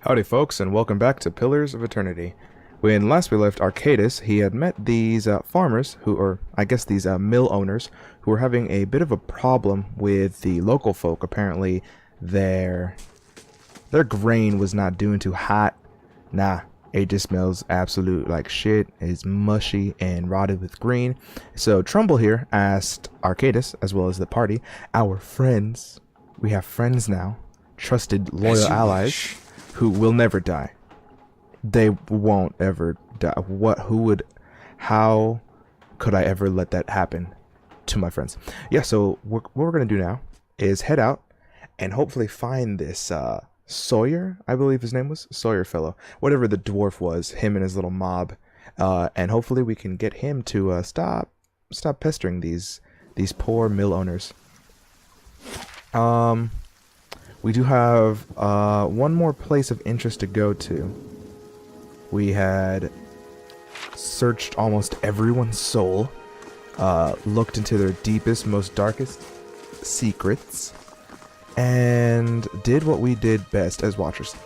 Howdy folks, and welcome back to Pillars of Eternity. When last we left Arcadis, he had met these farmers, or I guess these mill owners, who were having a bit of a problem with the local folk. Apparently, their grain was not doing too hot. Nah, it just smells absolute like shit. It's mushy and rotted with green. So Trumbull here asked Arcadis, as well as the party, our friends, we have friends now, trusted, loyal allies, who will never die. They won't ever die. How could I ever let that happen to my friends? Yeah, so what we're going to do now is head out and hopefully find this Sawyer, I believe his name was, Sawyer fellow. Whatever the dwarf was, him and his little mob. And hopefully we can get him to stop pestering these poor mill owners. We do have one more place of interest to go to. We had searched almost everyone's soul, looked into their deepest, most darkest secrets, and did what we did best as watchers.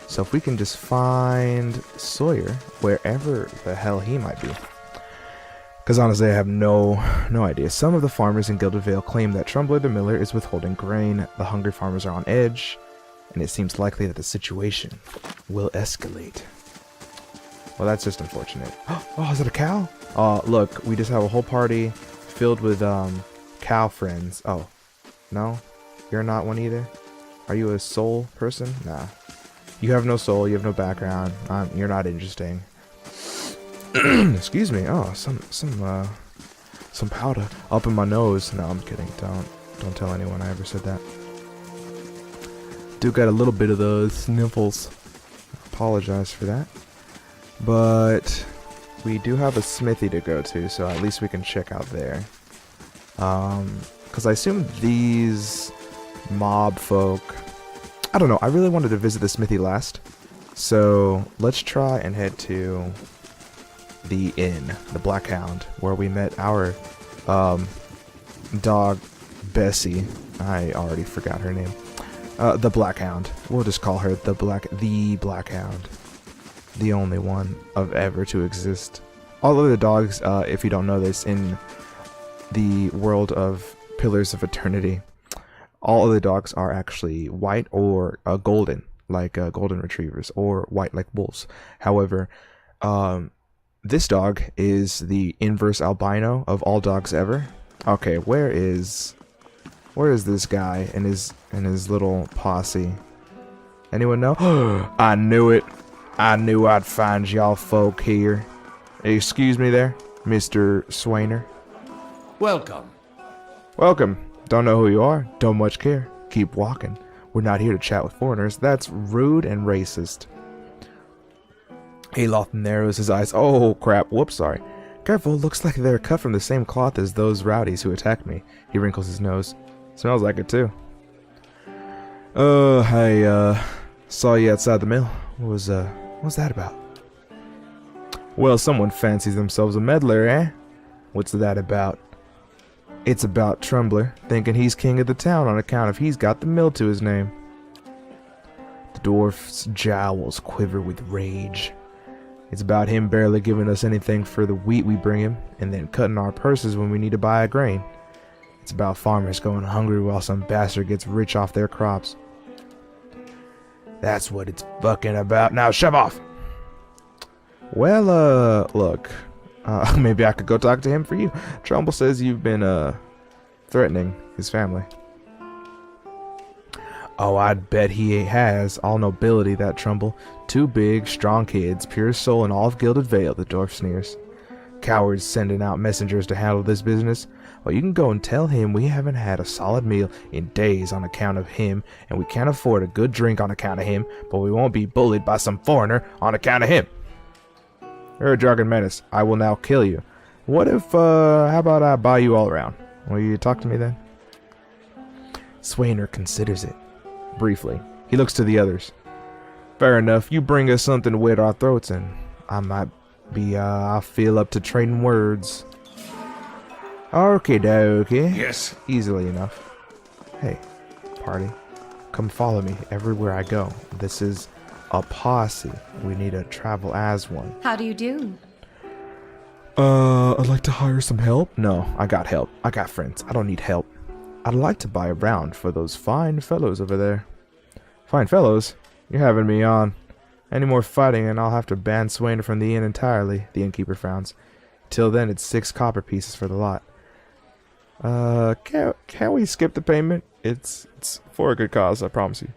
So if we can just find Sawyer, wherever the hell he might be. Because honestly, I have no idea. Some of the farmers in Gilded Vale claim that Trumbull the Miller is withholding grain. The hungry farmers are on edge, and it seems likely that the situation will escalate. Well, that's just unfortunate. Oh, is it a cow? Look, we just have a whole party filled with cow friends. Oh, no? You're not one either? Are you a soul person? Nah. You have no soul, you have no background. You're not interesting. Excuse me. Oh, some powder up in my nose. No, I'm kidding. Don't tell anyone I ever said that. Do got a little bit of those sniffles. Apologize for that. But we do have a smithy to go to, so at least we can check out there. Because I assume these mob folk, I don't know, I really wanted to visit the smithy last. So let's try and head to the inn, the Black Hound, where we met our dog Bessie. I already forgot her name. The Black Hound. We'll just call her the Black Hound. The only one of ever to exist. All of the dogs, if you don't know this, in the world of Pillars of Eternity, all of the dogs are actually white or golden, like golden retrievers, or white like wolves. However, this dog is the inverse albino of all dogs ever. Okay, where is this guy and his little posse? Anyone know? I knew it. I knew I'd find y'all folk here. Excuse me there, Mr. Swainer. Welcome. Welcome. Don't know who you are. Don't much care. Keep walking. We're not here to chat with foreigners. That's rude and racist. Aloth narrows his eyes. Oh, crap. Whoops, sorry. Careful, looks like they're cut from the same cloth as those rowdies who attacked me. He wrinkles his nose. Smells like it, too. I saw you outside the mill. What was that about? Well, someone fancies themselves a meddler, eh? What's that about? It's about Trumbull thinking he's king of the town on account of he's got the mill to his name. The dwarf's jowls quiver with rage. It's about him barely giving us anything for the wheat we bring him, and then cutting our purses when we need to buy a grain. It's about farmers going hungry while some bastard gets rich off their crops. That's what it's fucking about. Now shove off! Well, look. Maybe I could go talk to him for you. Trumbull says you've been, threatening his family. Oh, I'd bet he has. All nobility, that Trumbull. 2 big, strong kids, pure soul in all of Gilded Vale, the dwarf sneers. Cowards sending out messengers to handle this business. Well, you can go and tell him we haven't had a solid meal in days on account of him, and we can't afford a good drink on account of him, but we won't be bullied by some foreigner on account of him. You're a drunken menace. I will now kill you. What if, how about I buy you all around? Will you talk to me then? Swainer considers it. Briefly. He looks to the others. Fair enough. You bring us something to wet our throats, and I might be, I'll feel up to trading words. Okie dokie. Yes. Easily enough. Hey, party. Come follow me everywhere I go. This is a posse. We need to travel as one. How do you do? I'd like to hire some help. No, I got help. I got friends. I don't need help. I'd like to buy a round for those fine fellows over there. Fine fellows? You're having me on. Any more fighting and I'll have to ban Swainer from the inn entirely, the innkeeper frowns. Till then, it's 6 copper pieces for the lot. Can we skip the payment? It's for a good cause, I promise you.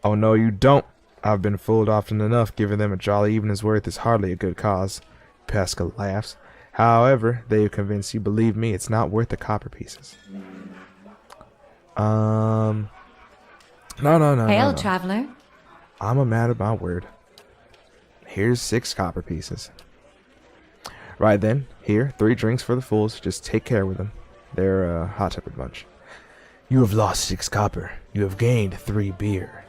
Oh no, you don't. I've been fooled often enough. Giving them a jolly evening's worth is hardly a good cause. Pascal laughs. However, they have convinced you, believe me, it's not worth the copper pieces. No. Hail, traveler. I'm a man of my word. Here's 6 copper pieces. Right then, here, 3 drinks for the fools. Just take care with them. They're a hot-tempered bunch. You have lost 6 copper. You have gained 3 beer.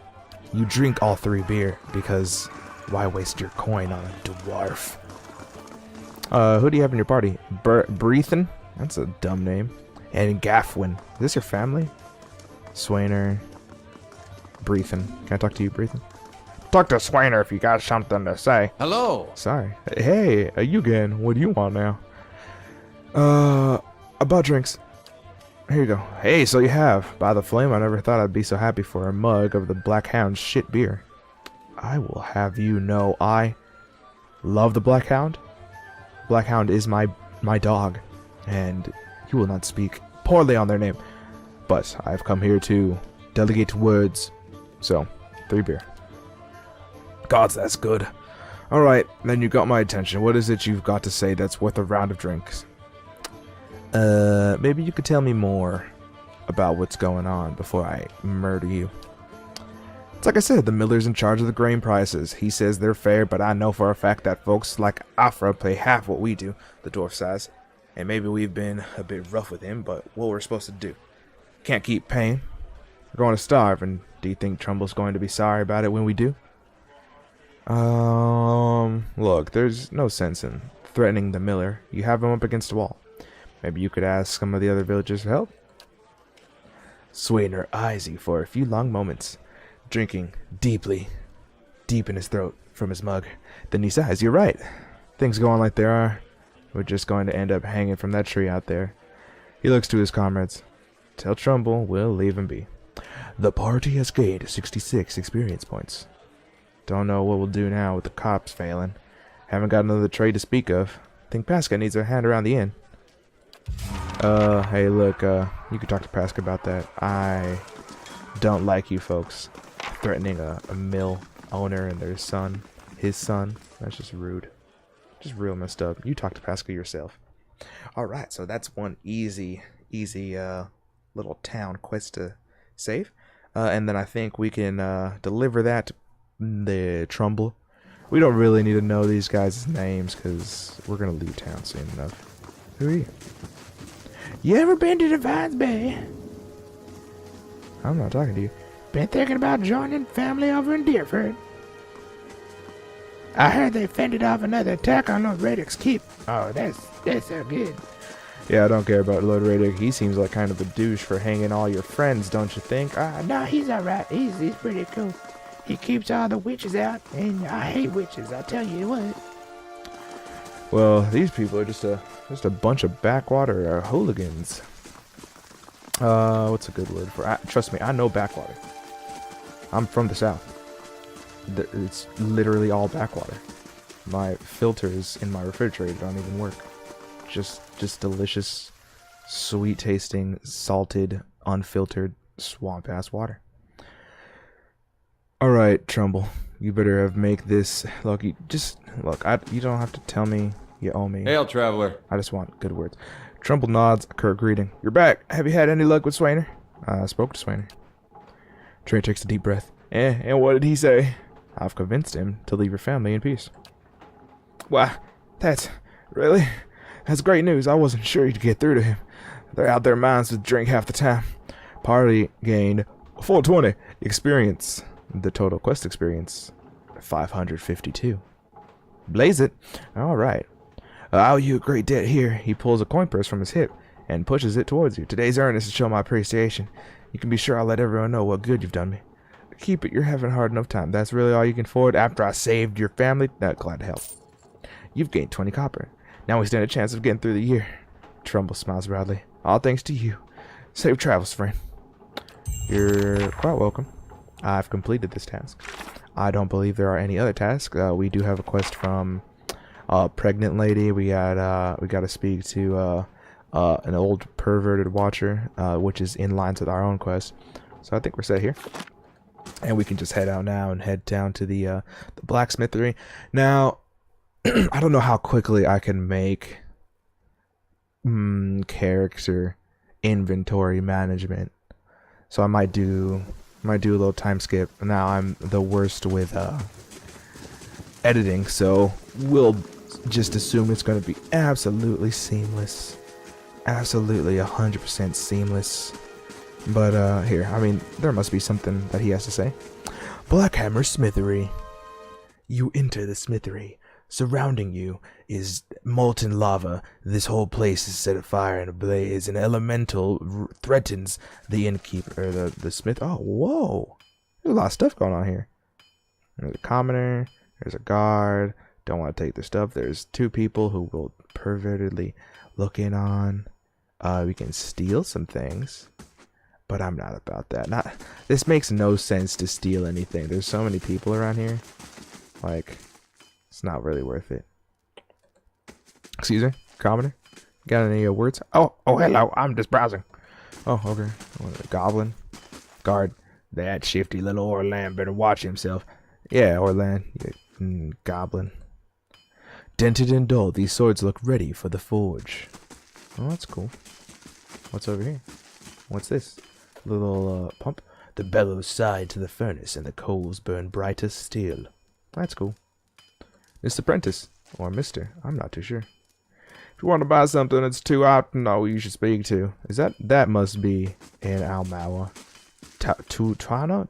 You drink all 3 beer, because why waste your coin on a dwarf? Who do you have in your party? Breathen? That's a dumb name. And Gaffwin. Is this your family? Swainer. Breathen. Can I talk to you, Breathen? Talk to Swainer if you got something to say. Hello. Sorry. Hey, you again. What do you want now? About drinks. Here you go. Hey, so you have. By the flame, I never thought I'd be so happy for a mug of the Black Hound's shit beer. I will have you know I love the Black Hound. Black Hound is my dog, and you will not speak poorly on their name. But I've come here to delegate words. So, 3 beer. Gods, that's good. Alright, then you got my attention. What is it you've got to say that's worth a round of drinks? Maybe you could tell me more about what's going on before I murder you. It's like I said, the miller's in charge of the grain prices. He says they're fair, but I know for a fact that folks like Afra pay half what we do, the dwarf says. And maybe we've been a bit rough with him, but what we're supposed to do? Can't keep paying. We're going to starve, and do you think Trumble's going to be sorry about it when we do? Look, there's no sense in threatening the miller. You have him up against a wall. Maybe you could ask some of the other villagers for help? Swainer eyes you for a few long moments, drinking deep in his throat from his mug. Then he sighs. You're right. Things going like they are, we're just going to end up hanging from that tree out there. He looks to his comrades. Tell Trumbull we'll leave him be. The party has gained 66 experience points. Don't know what we'll do now with the cops failing. Haven't got another trade to speak of. Think Pasca needs a hand around the inn. Hey, look, you can talk to Pasca about that. I don't like you folks threatening a mill owner and their son, his son. That's just rude. Just real messed up. You talk to Pasca yourself. Alright, so that's one easy little town quest to save. And then I think we can deliver that to the Trumbull. We don't really need to know these guys' names because we're going to leave town soon enough. Who are you? You ever been to Devine's Bay? I'm not talking to you. Been thinking about joining family over in Deerford. I heard they fended off another attack on Lord Radix Keep. Oh, that's so good. Yeah, I don't care about Lord Radix. He seems like kind of a douche for hanging all your friends, don't you think? No, he's alright. He's pretty cool. He keeps all the witches out, and I hate witches, I tell you what. Well, these people are just a bunch of backwater hooligans. What's a good word for? Trust me, I know backwater. I'm from the south. It's literally all backwater. My filters in my refrigerator don't even work. Just delicious, sweet-tasting, salted, unfiltered, swamp-ass water. All right, Trumbull, you better make this. Look, you don't have to tell me you owe me. Hail, traveler. I just want good words. Trumbull nods a curt greeting. You're back. Have you had any luck with Swainer? I spoke to Swainer. Trey takes a deep breath. And what did he say? I've convinced him to leave your family in peace. Wow, that's great news. I wasn't sure you'd get through to him. They're out their minds to drink half the time. Party gained 420 experience. The total quest experience, 552. Blaze it. All right. I owe you a great debt here. He pulls a coin purse from his hip and pushes it towards you. Today's earnest to show my appreciation. You can be sure I'll let everyone know what good you've done me. Keep it. You're having a hard enough time. That's really all you can afford after I saved your family? Glad to help. You've gained 20 copper. Now we stand a chance of getting through the year. Trumbull smiles proudly. All thanks to you. Safe travels, friend. You're quite welcome. I've completed this task. I don't believe there are any other tasks. We do have a quest from a pregnant lady. We got to speak to an old perverted watcher, which is in lines with our own quest. So I think we're set here. And we can just head out now and head down to the blacksmithery. Now, I don't know how quickly I can make character inventory management. So I might do a little time skip. Now I'm the worst with editing, so we'll just assume it's going to be absolutely seamless. Absolutely 100% seamless. But here, I mean, there must be something that he has to say. Blackhammer Smithery. You enter the smithery. Surrounding you is molten lava. This whole place is set afire and ablaze. An elemental threatens the innkeeper, or the smith. Oh, whoa. There's a lot of stuff going on here. There's a commoner. There's a guard. Don't want to take their stuff. There's two people who will pervertedly look in on. We can steal some things. But I'm not about that. This makes no sense to steal anything. There's so many people around here. Like, it's not really worth it. Excuse me, commoner? Got any words? Oh, hello. I'm just browsing. Oh, okay. Goblin. Guard. That shifty little Orlan better watch himself. Yeah, Orlan. Goblin. Dented and dull, these swords look ready for the forge. Oh, that's cool. What's over here? What's this? Little pump. The bellows side to the furnace and the coals burn bright as steel. That's cool. Mr. Prentice, or Mr. I'm not too sure. If you want to buy something that's too out to know you should speak to. Is that must be in Almawa. Tuano?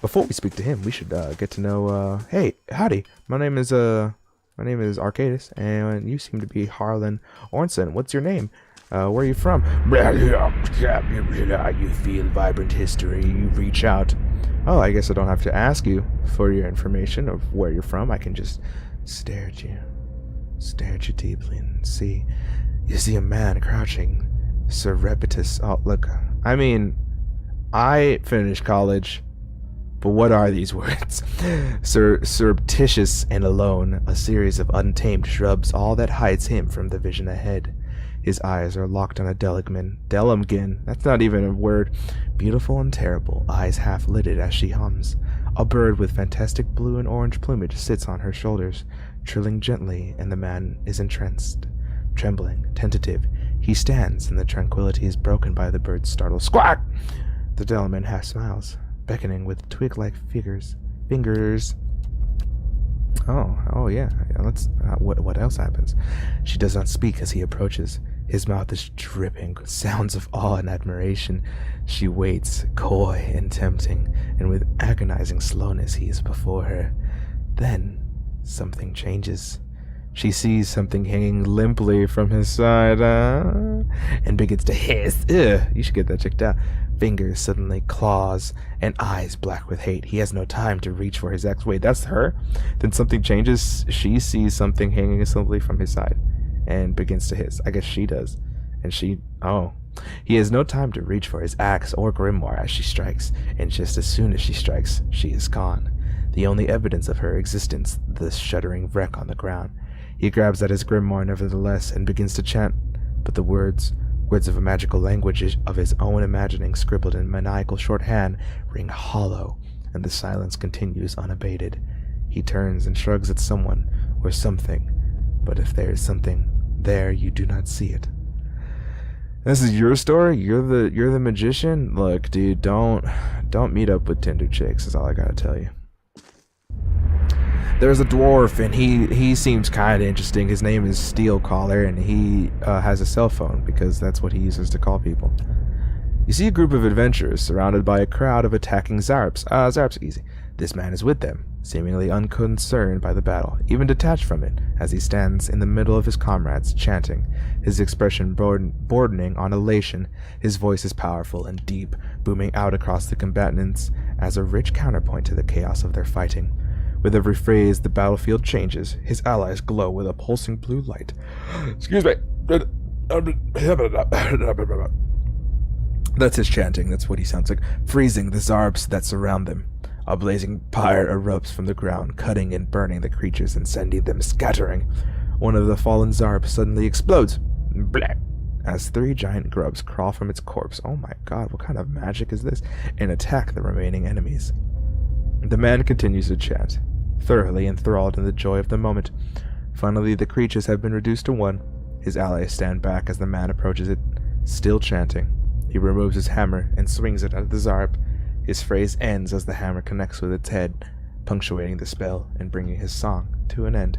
Before we speak to him, we should get to know hey, howdy. My name is Arcadis, and you seem to be Harlan Ornson. What's your name? Where are you from? You feel vibrant history. You reach out. Oh, I guess I don't have to ask you for your information of where you're from. I can just stare at you deeply and see. You see a man crouching, surreptitious. Oh, look. I mean, I finished college, but what are these words? Surreptitious and alone, a series of untamed shrubs, all that hides him from the vision ahead. His eyes are locked on a Delimgin. That's not even a word. Beautiful and terrible, eyes half-lidded as she hums. A bird with fantastic blue and orange plumage sits on her shoulders, trilling gently, and the man is entranced. Trembling, tentative, he stands, and the tranquility is broken by the bird's startled squawk. The Delimgin half smiles, beckoning with twig-like fingers. Oh yeah. Let's. What else happens? She does not speak as he approaches. His mouth is dripping with sounds of awe and admiration. She waits, coy and tempting, and with agonizing slowness he is before her. Then something changes. She sees something hanging limply from his side, and begins to hiss. You should get that checked out. Fingers suddenly claws, and eyes black with hate. He has no time to reach for his axe. Wait, that's her? Then something changes. She sees something hanging simply from his side, and begins to hiss. I guess she does. And he has no time to reach for his axe or grimoire as she strikes, and just as soon as she strikes, she is gone. The only evidence of her existence, the shuddering wreck on the ground. He grabs at his grimoire nevertheless, and begins to chant, but the words of a magical language of his own imagining, scribbled in maniacal shorthand, ring hollow, and the silence continues unabated. He turns and shrugs at someone or something, but if there is something there, you do not see it. This is your story? You're the magician? Look, dude, don't meet up with Tinder chicks, is all I gotta tell you. There's a dwarf, and he seems kind of interesting. His name is Steelcaller, and he has a cell phone because that's what he uses to call people. You see a group of adventurers surrounded by a crowd of attacking Zarps. Zarps easy. This man is with them. seemingly unconcerned by the battle, even detached from it, as he stands in the middle of his comrades, chanting, his expression broadening on elation. His voice is powerful and deep, booming out across the combatants as a rich counterpoint to the chaos of their fighting. With every phrase, the battlefield changes. His allies glow with a pulsing blue light. Excuse me. That's his chanting. That's what he sounds like. Freezing the Zarbs that surround them. A blazing pyre erupts from the ground, cutting and burning the creatures and sending them scattering. One of the fallen Zarbs suddenly explodes. Blah! As 3 giant grubs crawl from its corpse. Oh my god, what kind of magic is this? And attack the remaining enemies. The man continues to chant, thoroughly enthralled in the joy of the moment. Finally, the creatures have been reduced to 1. His allies stand back as the man approaches it, still chanting. He removes his hammer and swings it at the Zarb. His phrase ends as the hammer connects with its head, punctuating the spell and bringing his song to an end.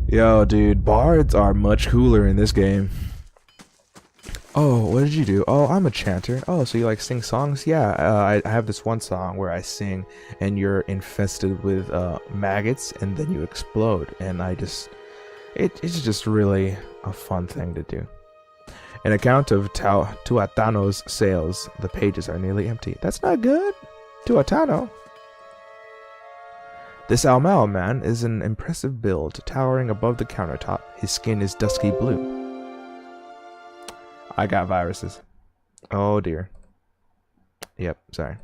Yo, dude, bards are much cooler in this game. Oh, what did you do? Oh, I'm a chanter. Oh, so you like sing songs? Yeah, I have this one song where I sing and you're infested with maggots and then you explode. And it's just really a fun thing to do. An account of Tuatano's sales. The pages are nearly empty. That's not good. Tuatano. This Almao man is an impressive build, towering above the countertop. His skin is dusky blue. I got viruses. Oh dear. Yep, sorry.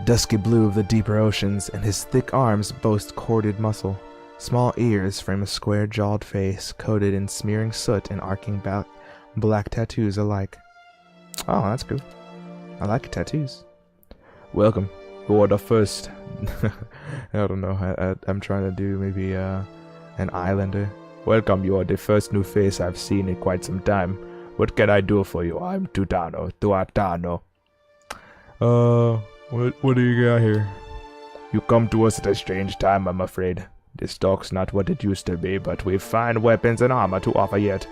Dusky blue of the deeper oceans, and his thick arms boast corded muscle. Small ears frame a square-jawed face, coated in smearing soot and arcing black tattoos alike. Oh, that's good. I like tattoos. Welcome. You are the first. I don't know. I'm trying to do maybe an islander. Welcome. You are the first new face I've seen in quite some time. What can I do for you? I'm Tuatano. What do you got here? You come to us at a strange time, I'm afraid. This dock's not what it used to be, but we've fine weapons and armor to offer yet.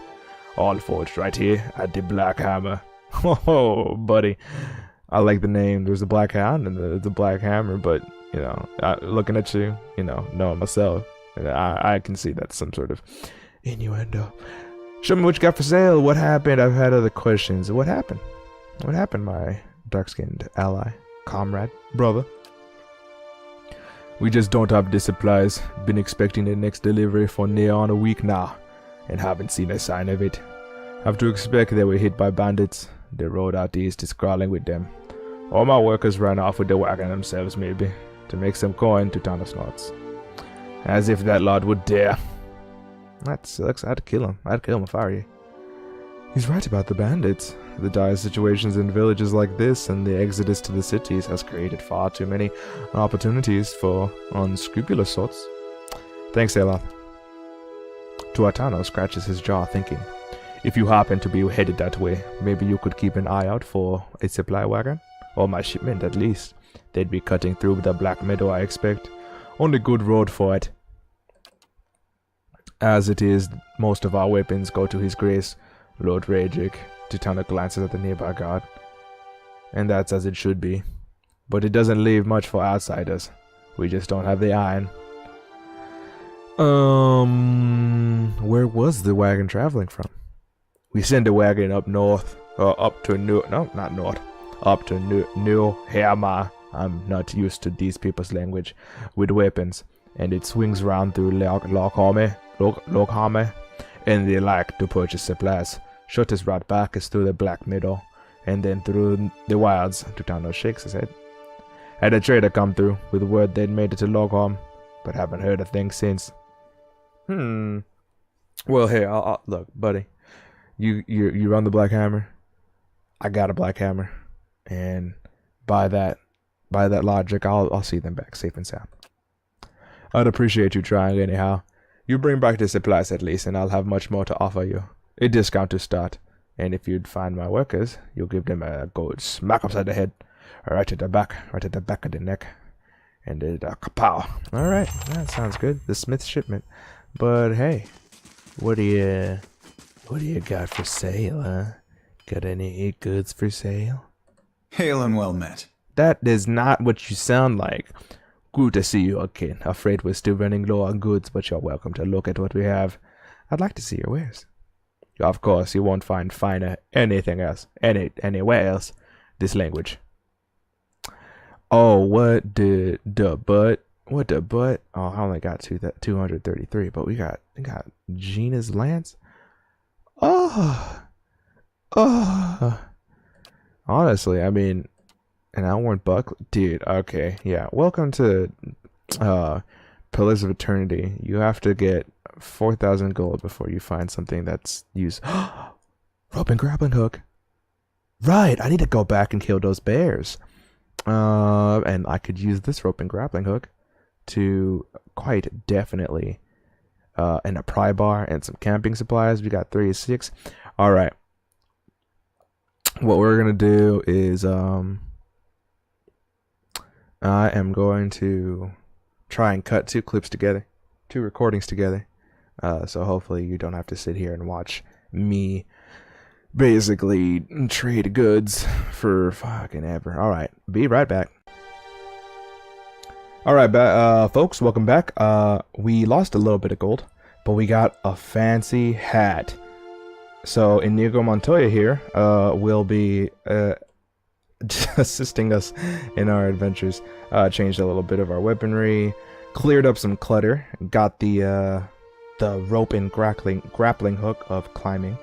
All forged right here at the Black Hammer. Oh, buddy. I like the name. There's the Black Hound and the Black Hammer, but, you know, looking at you, you know, knowing myself, I can see that's some sort of innuendo. Show me what you got for sale. What happened? I've had other questions. What happened? What happened, my dark-skinned ally, comrade, brother? We just don't have the supplies. Been expecting the next delivery for near on a week now, and haven't seen a sign of it. Have to expect they were hit by bandits. The road out east is crawling with them. All my workers ran off with the wagon themselves, maybe, to make some coin to Thanos knots. As if that lot would dare. That sucks. I'd kill him. I'd kill him if I were you. He's right about the bandits. The dire situations in villages like this and the exodus to the cities has created far too many opportunities for unscrupulous sorts. Thanks, Aloth. Tuatano scratches his jaw, thinking, if you happen to be headed that way, maybe you could keep an eye out for a supply wagon? Or my shipment, at least. They'd be cutting through the Black Meadow, I expect. Only good road for it. As it is, most of our weapons go to his grace, Lord Rajic. Tuatano glances at the nearby guard. And that's as it should be. But it doesn't leave much for outsiders. We just don't have the iron. Where was the wagon traveling from? We send a wagon up north, up to New Hammer. I'm not used to these people's language, with weapons, and it swings round through Lochhammer, and they like to purchase supplies. Shortest route back is through the Black Meadow, and then through the wilds. Tuatano shakes his head. Had a trader come through with word they'd made it to Lochhammer, but haven't heard a thing since. Well, hey, I'll look, buddy. You run the Black Hammer. I got a Black Hammer, and by that logic, I'll see them back safe and sound. I'd appreciate you trying anyhow. You bring back the supplies at least, and I'll have much more to offer you. A discount to start, and if you'd find my workers, you'll give them a good smack upside the head, right at the back of the neck, and it kapow. All right, that sounds good. The Smith shipment, but hey, what do you got for sale, huh? Got any goods for sale? Hail and well met. That is not what you sound like. Good to see you again. Afraid we're still running low on goods, but you're welcome to look at what we have. I'd like to see your wares. Of course, you won't find finer anything else, anywhere else. This language. Oh, what the butt? What the butt? Oh, I only got 233, but we got Gina's Lance. Oh. Honestly, I mean, an Outworn Buck, dude. Okay, yeah. Welcome to Pillars of Eternity. You have to get 4,000 gold before you find something that's used. Rope and grappling hook. Right, I need to go back and kill those bears. And I could use this rope and grappling hook to quite definitely, and a pry bar and some camping supplies. We got 3 of 6. All right. What we're gonna do is, I am going to try and cut 2 clips together, 2 recordings together. So hopefully you don't have to sit here and watch me basically trade goods for fucking ever. All right, be right back. All right, folks, welcome back. We lost a little bit of gold, but we got a fancy hat. So Inigo Montoya here will be assisting us in our adventures. Changed a little bit of our weaponry, cleared up some clutter, got the rope and grappling hook of climbing,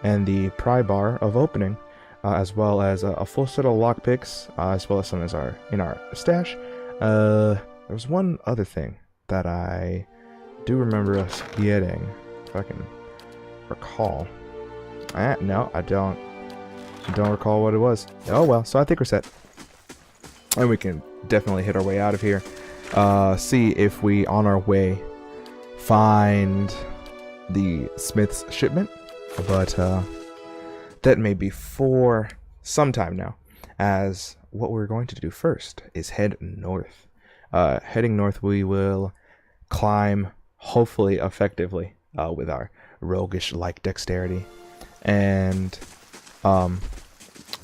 and the pry bar of opening, as well as a full set of lockpicks, as well as some in our stash. There was one other thing that I do remember us getting, if I can recall. No, I don't recall what it was. Oh well, so I think we're set. And we can definitely hit our way out of here. See if we, on our way, find the Smith's shipment. But that may be for some time now, as what we're going to do first is head north. Heading north, we will climb, hopefully effectively, with our roguish-like dexterity, and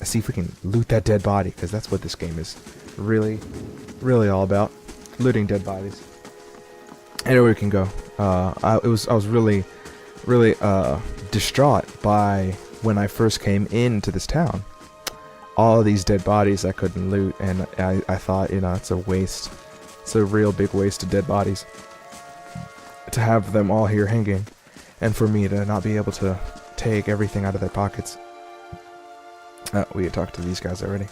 see if we can loot that dead body, because that's what this game is really all about, looting dead bodies. Anywhere we can go. I was really distraught by when I first came into this town. All of these dead bodies I couldn't loot, and I thought, it's a waste. It's a real big waste of dead bodies to have them all here hanging, and for me to not be able to take everything out of their pockets. We had talked to these guys already.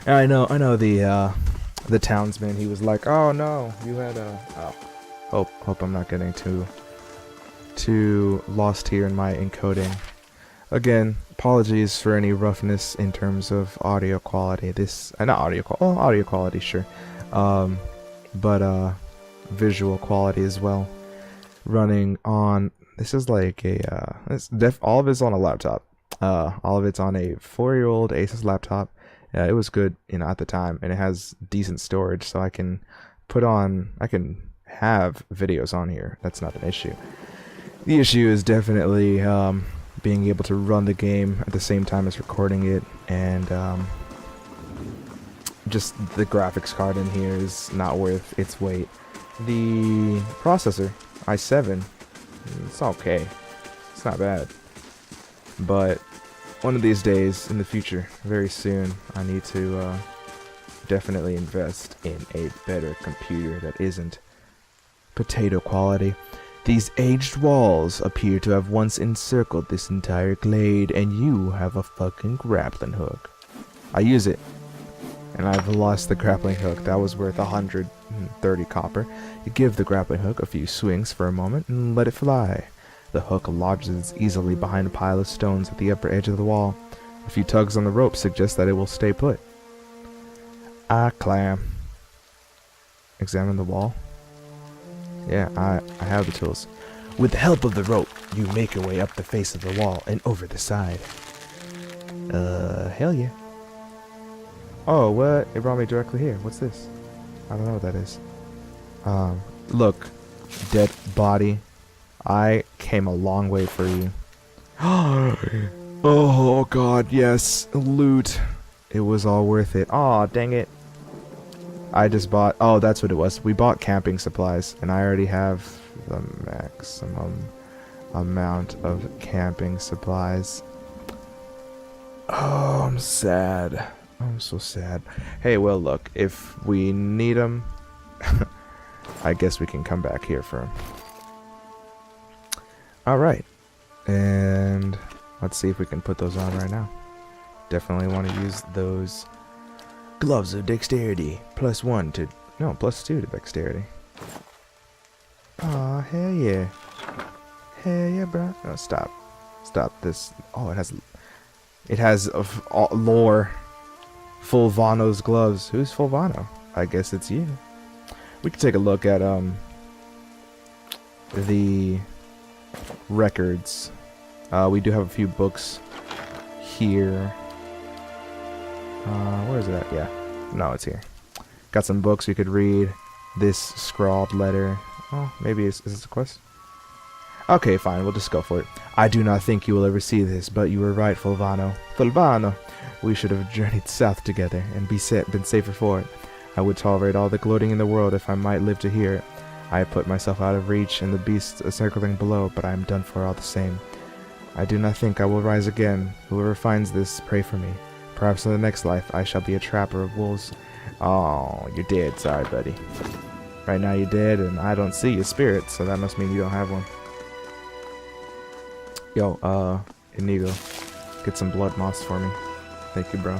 And I know the townsman. He was like, "Oh no, you had a hope I'm not getting too lost here in my encoding." Again, apologies for any roughness in terms of audio quality. Audio quality, sure, but visual quality as well. Running on, this is like all of it's on a laptop. All of it's on a 4-year-old Asus laptop. It was good, at the time, and it has decent storage, so I can have videos on here. That's not an issue. The issue is definitely being able to run the game at the same time as recording it, and just the graphics card in here is not worth its weight. The processor, i7, it's okay. It's not bad. But one of these days in the future, very soon, I need to definitely invest in a better computer that isn't potato quality. These aged walls appear to have once encircled this entire glade, and you have a fucking grappling hook. I use it, and I've lost the grappling hook. That was worth 130 copper. You give the grappling hook a few swings for a moment and let it fly. The hook lodges easily behind a pile of stones at the upper edge of the wall. A few tugs on the rope suggest that it will stay put. I climb. Examine the wall. Yeah, I have the tools. With the help of the rope, you make your way up the face of the wall and over the side. Hell yeah. Oh, what? It brought me directly here. What's this? I don't know what that is. Look. Dead body. I came a long way for you. Oh god, yes. Loot. It was all worth it. Aw, dang it. I just bought... Oh, that's what it was. We bought camping supplies, and I already have the maximum amount of camping supplies. Oh, I'm sad. I'm so sad. Hey, well, look. If we need them, I guess we can come back here for them. Alright. And let's see if we can put those on right now. Definitely want to use those gloves of dexterity. +1 to... No, +2 to dexterity. Aw, hell yeah. Hell yeah, bro. No, stop. Stop this. Oh, it has lore. Fulvano's gloves. Who's Fulvano? I guess it's you. We can take a look at the records. We do have a few books here. Where is it at? Yeah. No, it's here. Got some books you could read. This scrawled letter. Oh, maybe is this a quest? Okay, fine. We'll just go for it. I do not think you will ever see this, but you were right, Fulvano. Fulvano! We should have journeyed south together and been safer for it. I would tolerate all the gloating in the world if I might live to hear it. I have put myself out of reach and the beasts are circling below, but I am done for all the same. I do not think I will rise again. Whoever finds this, pray for me. Perhaps in the next life, I shall be a trapper of wolves. Oh, you're dead. Sorry, buddy. Right now you're dead, and I don't see your spirit, so that must mean you don't have one. Yo, Inigo, get some blood moss for me. Thank you, bro.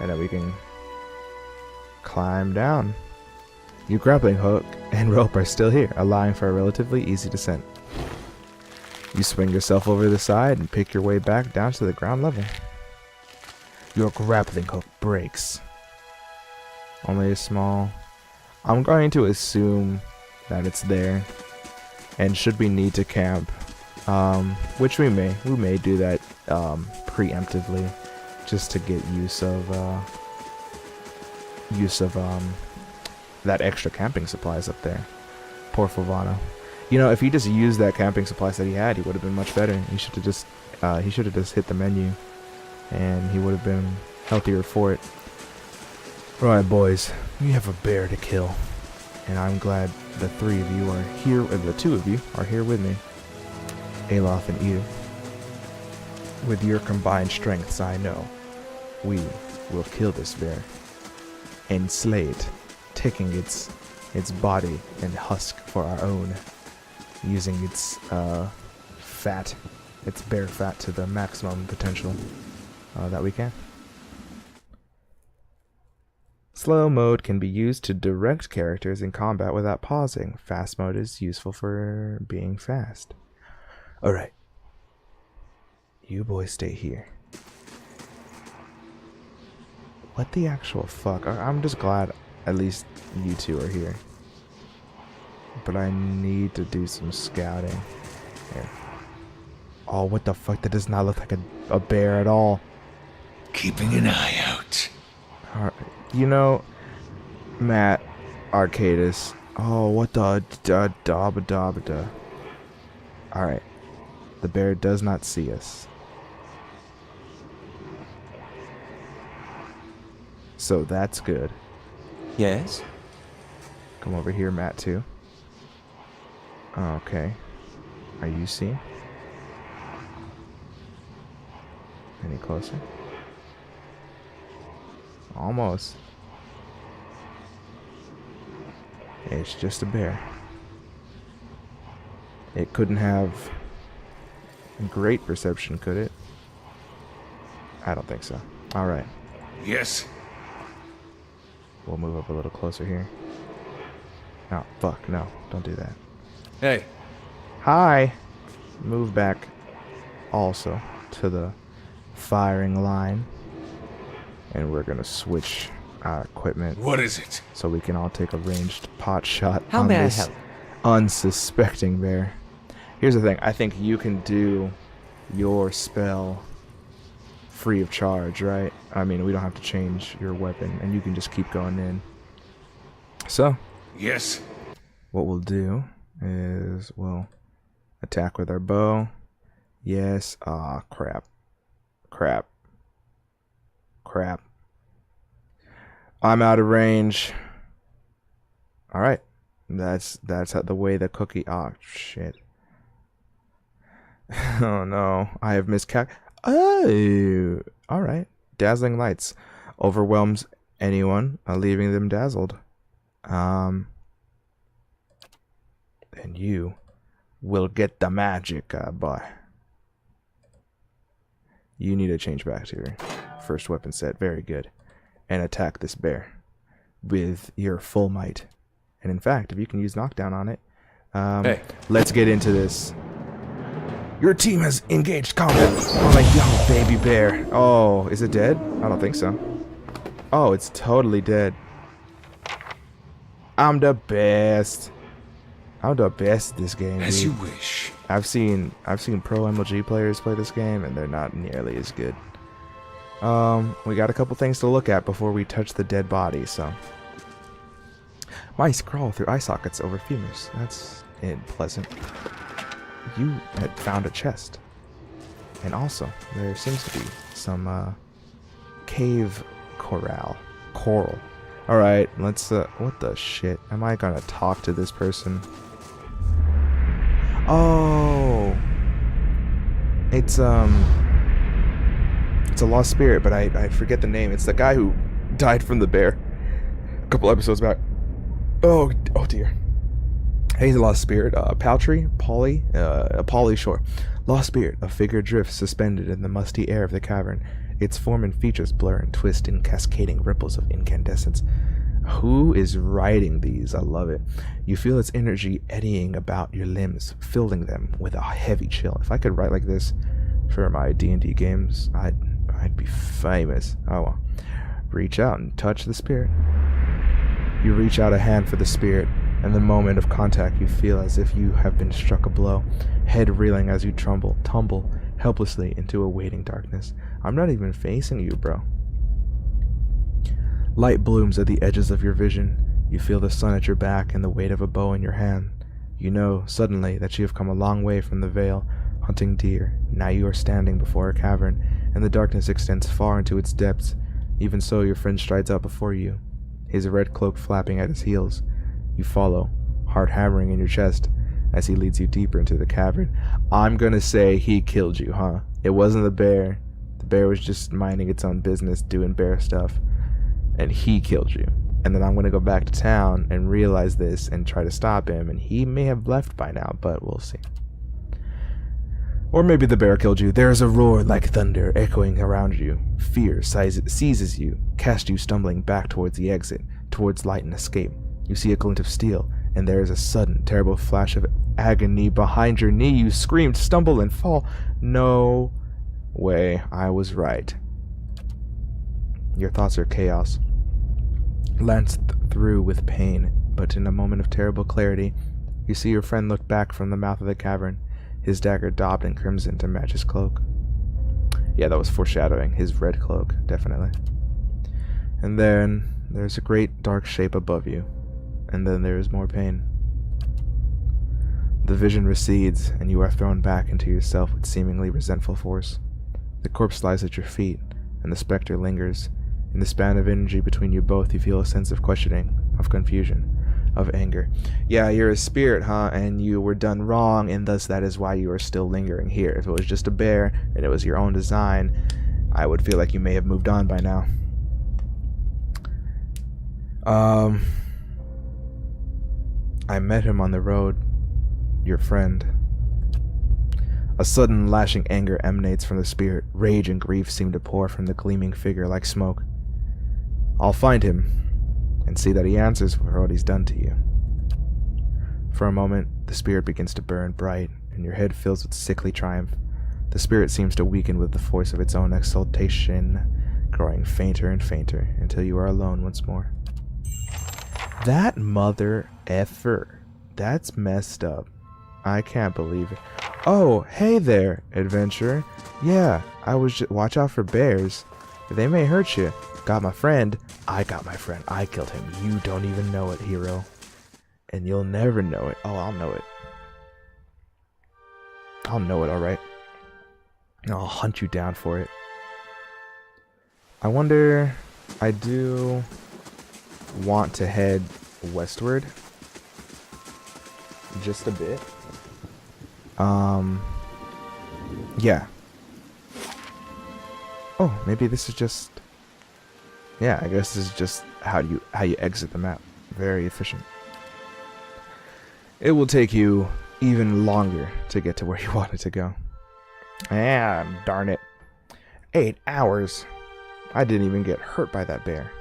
And then we can climb down. Your grappling hook and rope are still here, allowing for a relatively easy descent. You swing yourself over the side and pick your way back down to the ground level. Your grappling hook breaks. Only a small... I'm going to assume that it's there. And should we need to camp, which we may do that preemptively, just to get use of that extra camping supplies up there. Poor Fulvano. You know, if he just used that camping supplies that he had, he would have been much better. He should have just hit the menu, and he would have been healthier for it. Right, boys, we have a bear to kill, and I'm glad the three of you are here, or the two of you are here with me. Aloth and Edith. With your combined strengths, I know we will kill this bear and slay it, taking its body and husk for our own, using its fat, its bear fat to the maximum potential that we can. Slow mode can be used to direct characters in combat without pausing. Fast mode is useful for being fast. Alright. You boys stay here. What the actual fuck? I'm just glad at least you two are here. But I need to do some scouting. Here. Oh, what the fuck? That does not look like a bear at all. Keeping an eye out. Alright. You know, Matt, Arcadis. Oh, what the da. Alright. The bear does not see us. So that's good. Yes? Come over here, Matt, too. Okay. Are you seeing? Any closer? Almost. It's just a bear. It couldn't have great perception, could it? I don't think so. Alright. Yes. We'll move up a little closer here. Oh, fuck. No. Don't do that. Hey. Hi. Move back also to the firing line. And we're going to switch our equipment. What is it? So we can all take a ranged pot shot How on may I this help? unsuspecting bear. Here's the thing. I think you can do your spell free of charge, right? I mean, we don't have to change your weapon, and you can just keep going in. So, Yes. what we'll do is we'll attack with our bow. Yes. Ah, crap. Crap. Crap. I'm out of range. Alright. That's how the way the cookie... Oh, shit. Oh, no. I have miscal... Oh! Alright. Dazzling lights. Overwhelms anyone, leaving them dazzled. And you will get the magic, boy. You need to change back to your first weapon set. Very good. And attack this bear with your full might. And in fact, if you can use knockdown on it, Hey. let's get into this. Your team has engaged combat on a young baby bear. Oh, is it dead? I don't think so. Oh, it's totally dead. I'm the best. I'm the best at this game, As dude. you wish. I've seen pro MLG players play this game, and they're not nearly as good. We got a couple things to look at before we touch the dead body, so. Mice crawl through eye sockets over femurs. That's pleasant. You had found a chest. And also, there seems to be some, cave coral. Alright, let's, what the shit? Am I gonna talk to this person? Oh! It's a lost spirit, but I forget the name. It's the guy who died from the bear a couple episodes back. Oh dear. He's a lost spirit. Polly, sure. Lost spirit, a figure drifts suspended in the musty air of the cavern. Its form and features blur and twist in cascading ripples of incandescence. Who is writing these? I love it. You feel its energy eddying about your limbs, filling them with a heavy chill. If I could write like this for my D&D games, I'd be famous. Oh well. Reach out and touch the spirit. You reach out a hand for the spirit. In the moment of contact, you feel as if you have been struck a blow, head reeling as you tumble helplessly into a waiting darkness. I'm not even facing you, bro. Light blooms at the edges of your vision. You feel the sun at your back and the weight of a bow in your hand. You know, suddenly, that you have come a long way from the vale, hunting deer. Now you are standing before a cavern, and the darkness extends far into its depths. Even so, your friend strides up before you, his red cloak flapping at his heels. You follow, heart hammering in your chest, as he leads you deeper into the cavern. I'm gonna say he killed you, huh? It wasn't the bear. The bear was just minding its own business, doing bear stuff. And he killed you. And then I'm gonna go back to town and realize this and try to stop him, and he may have left by now, but we'll see. Or maybe the bear killed you. There is a roar like thunder echoing around you. Fear seizes you, casts you stumbling back towards the exit, towards light and escape. You see a glint of steel, and there is a sudden, terrible flash of agony behind your knee. You scream, stumble, and fall. No way, I was right. Your thoughts are chaos, lanced through with pain, but in a moment of terrible clarity, you see your friend look back from the mouth of the cavern, his dagger daubed in crimson to match his cloak. Yeah, that was foreshadowing. His red cloak, definitely. And then there's a great dark shape above you. And then there is more pain. The vision recedes, and you are thrown back into yourself with seemingly resentful force. The corpse lies at your feet, and the specter lingers. In the span of energy between you both, you feel a sense of questioning, of confusion, of anger. Yeah, you're a spirit, huh? And you were done wrong, and thus that is why you are still lingering here. If it was just a bear, and it was your own design, I would feel like you may have moved on by now. I met him on the road, your friend. A sudden lashing anger emanates from the spirit. Rage and grief seem to pour from the gleaming figure like smoke. I'll find him, and see that he answers for what he's done to you. For a moment, the spirit begins to burn bright, and your head fills with sickly triumph. The spirit seems to weaken with the force of its own exultation, growing fainter and fainter, until you are alone once more. That mother effer. That's messed up. I can't believe it. Oh, hey there, adventurer. Yeah, I was just... Watch out for bears. They may hurt you. Got my friend. I got my friend. I killed him. You don't even know it, hero. And you'll never know it. Oh, I'll know it. I'll know it, alright. I'll hunt you down for it. I wonder... I do want to head westward. Just a bit. Yeah. Oh, maybe this is just... Yeah, I guess this is just how you exit the map. Very efficient. It will take you even longer to get to where you wanted to go. Ah, darn it. 8 hours. I didn't even get hurt by that bear.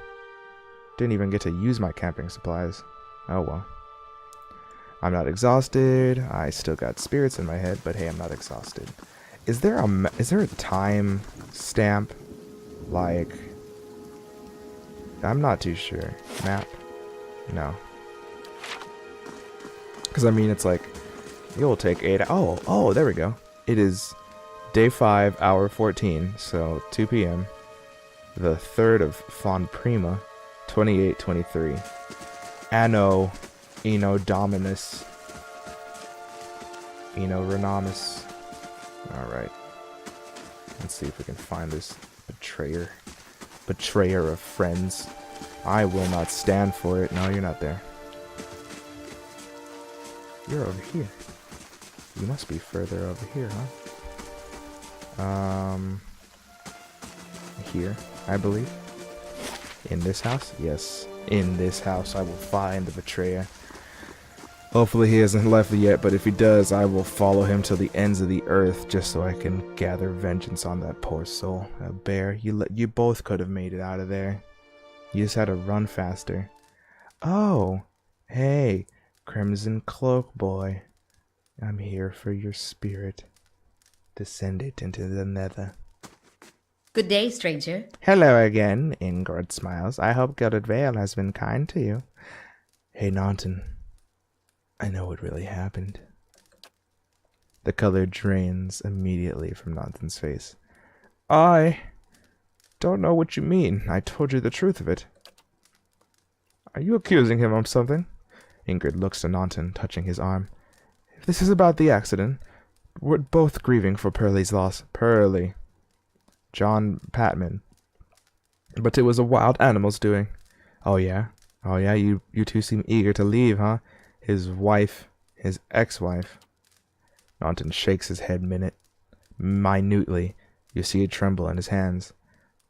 Didn't even get to use my camping supplies. Oh well. I'm not exhausted. I still got spirits in my head, but hey, I'm not exhausted. Is there a time stamp? Like, I'm not too sure. Map? No. Because I mean, it's like, you'll take 8. Oh, there we go. It is day 5, hour 14, so 2 p.m. The 3rd of Fon Prima, 2823. Anno Dominus. Renomus. Alright. Let's see if we can find this betrayer. Betrayer of friends. I will not stand for it. No, you're not there. You're over here. You must be further over here, huh? Here, I believe. In this house? Yes. In this house I will find the betrayer. Hopefully he hasn't left yet, but if he does, I will follow him to the ends of the earth just so I can gather vengeance on that poor soul. Bear, you both could have made it out of there. You just had to run faster. Oh, hey, Crimson Cloak Boy. I'm here for your spirit. To send it into the nether. Good day, stranger. Hello again, Ingrid smiles. I hope Gilded Vale has been kind to you. Hey, Naunton. I know what really happened. The color drains immediately from Naunton's face. I don't know what you mean. I told you the truth of it. Are you accusing him of something? Ingrid looks to Naunton, touching his arm. If this is about the accident, we're both grieving for Pearlie's loss. Pearlie. John Patman. But it was a wild animal's doing. Oh yeah? Oh yeah, you two seem eager to leave, huh? His wife, his ex-wife. Naunton shakes his head minutely. You see it tremble in his hands.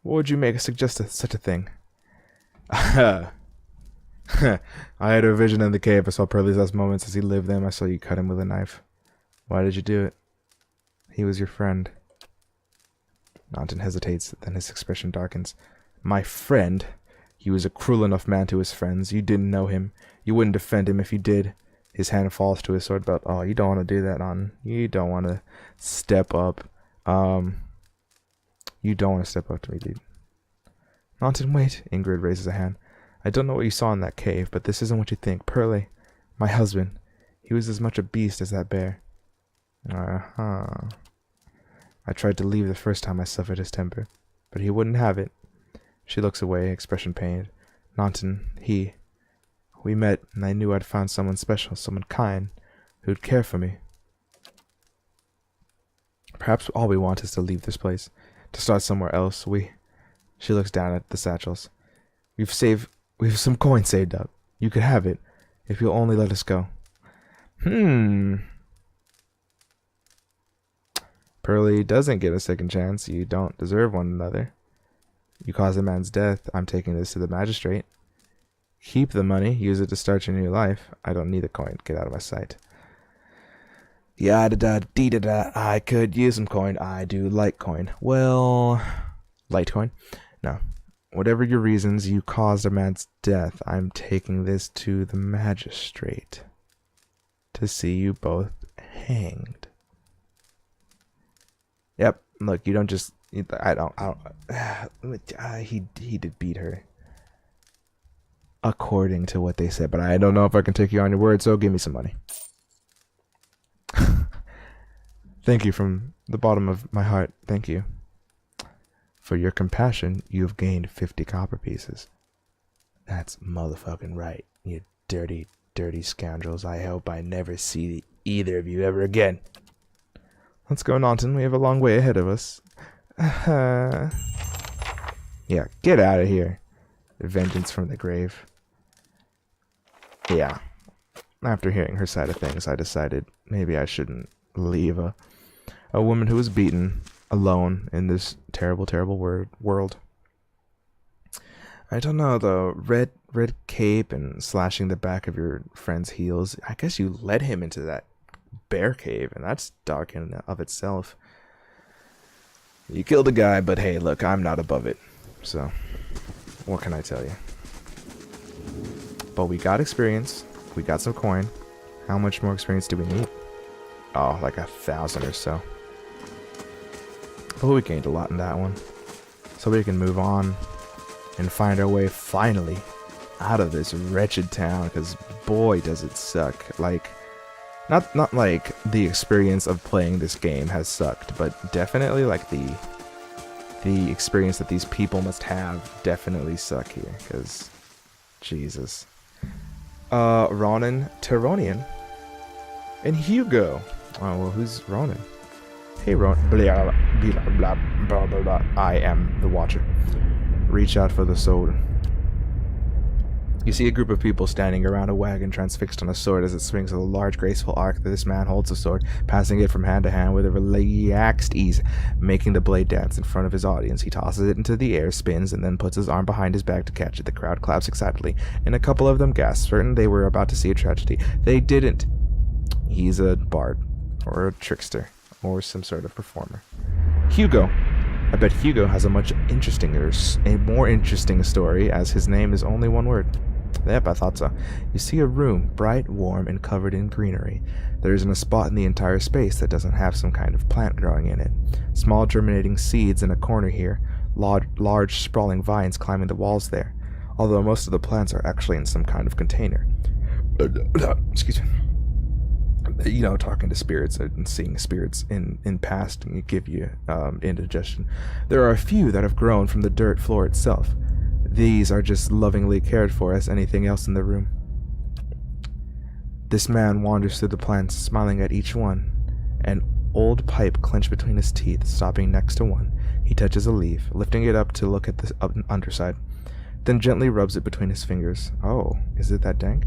What would you make suggest such a thing? I had a vision in the cave. I saw Pearlie's last moments as he lived them. I saw you cut him with a knife. Why did you do it? He was your friend. Naunton hesitates, then his expression darkens. My friend? He was a cruel enough man to his friends. You didn't know him. You wouldn't defend him if you did. His hand falls to his sword belt. Oh, you don't want to do that, Naunton. You don't want to step up. You don't want to step up to me, dude. Naunton, wait. Ingrid raises a hand. I don't know what you saw in that cave, but this isn't what you think. Pearlie, my husband. He was as much a beast as that bear. Uh-huh. I tried to leave the first time I suffered his temper, but he wouldn't have it. She looks away, expression pained. Naunton, we met, and I knew I'd found someone special, someone kind, who'd care for me. Perhaps all we want is to leave this place, to start somewhere else. She looks down at the satchels. We have some coin saved up. You could have it, if you'll only let us go. Pearlie doesn't get a second chance. You don't deserve one another. You caused a man's death. I'm taking this to the magistrate. Keep the money. Use it to start your new life. I don't need the coin. Get out of my sight. Yada-da-dee-da-da. I could use some coin. I do like coin. Well, Litecoin? No. Whatever your reasons, you caused a man's death. I'm taking this to the magistrate to see you both hanged. Yep. Look, you don't just. I don't. He did beat her, according to what they said. But I don't know if I can take you on your word. So give me some money. Thank you from the bottom of my heart. Thank you. For your compassion, you have gained 50 copper pieces. That's motherfucking right, you dirty, dirty scoundrels. I hope I never see either of you ever again. Let's go, Naunton. We have a long way ahead of us. Yep, Yeah, get out of here. Vengeance from the grave. Yeah. After hearing her side of things, I decided maybe I shouldn't leave a woman who was beaten alone in this terrible, terrible world. I don't know, though. Red cape and slashing the back of your friend's heels. I guess you led him into that bear cave, and that's dark in and of itself. You killed a guy, but hey, look, I'm not above it. So, what can I tell you? But we got experience. We got some coin. How much more experience do we need? Oh, like 1,000 or so. But we gained a lot in that one. So we can move on and find our way finally out of this wretched town, because boy does it suck. Like, not like the experience of playing this game has sucked, but definitely like the experience that these people must have definitely suck here, because Jesus. Rollin, Tyronian, and Hugo. Oh, well, who's Rollin? Hey, Rollin. Blah, blah, blah, blah, blah, blah. I am the Watcher. Reach out for the sword. You see a group of people standing around a wagon transfixed on a sword as it swings with a large, graceful arc. This man holds the sword, passing it from hand to hand with a relaxed ease, making the blade dance in front of his audience. He tosses it into the air, spins, and then puts his arm behind his back to catch it. The crowd claps excitedly, and a couple of them gasp, certain they were about to see a tragedy. They didn't. He's a bard, or a trickster, or some sort of performer. Hugo. I bet Hugo has a more interesting story, as his name is only one word. Yep, I thought so. You see a room, bright, warm, and covered in greenery. There isn't a spot in the entire space that doesn't have some kind of plant growing in it. Small germinating seeds in a corner here, large sprawling vines climbing the walls there, although most of the plants are actually in some kind of container. Excuse me. You know, talking to spirits and seeing spirits in past and give you indigestion. There are a few that have grown from the dirt floor itself. These are just lovingly cared for as anything else in the room. This man wanders through the plants, smiling at each one, an old pipe clenched between his teeth, stopping next to one. He touches a leaf, lifting it up to look at the underside, then gently rubs it between his fingers. Oh, is it that dank?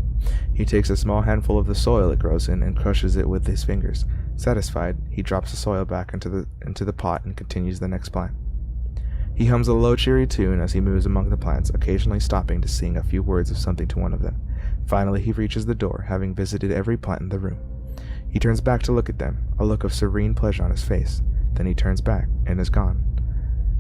He takes a small handful of the soil it grows in and crushes it with his fingers. Satisfied, he drops the soil back into the pot and continues the next plant. He hums a low, cheery tune as he moves among the plants, occasionally stopping to sing a few words of something to one of them. Finally, he reaches the door, having visited every plant in the room. He turns back to look at them, a look of serene pleasure on his face. Then he turns back and is gone.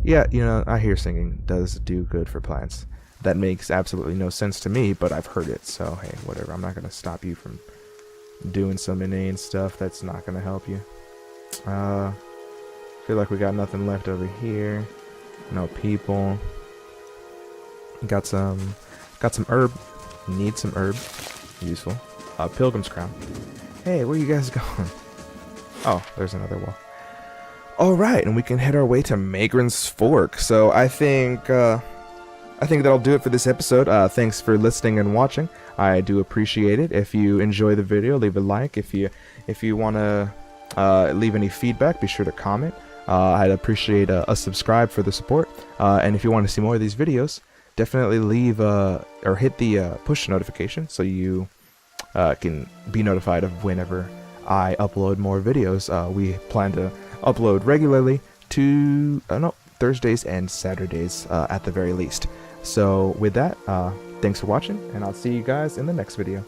Yeah, you know, I hear singing does do good for plants. That makes absolutely no sense to me, but I've heard it, so hey, whatever. I'm not going to stop you from doing some inane stuff that's not going to help you. Feel like we got nothing left over here. No people. Got some herb. Need some herb. Useful. Pilgrim's crown. Hey, where you guys going? Oh, there's another wall. Alright, and we can head our way to Magrin's Fork. So I think that'll do it for this episode. Thanks for listening and watching. I do appreciate it. If you enjoy the video, leave a like. If you want to leave any feedback, be sure to comment. I'd appreciate a subscribe for the support. And if you want to see more of these videos, definitely leave or hit the push notification so you can be notified of whenever I upload more videos. We plan to upload regularly to Thursdays and Saturdays at the very least. So with that, thanks for watching, and I'll see you guys in the next video.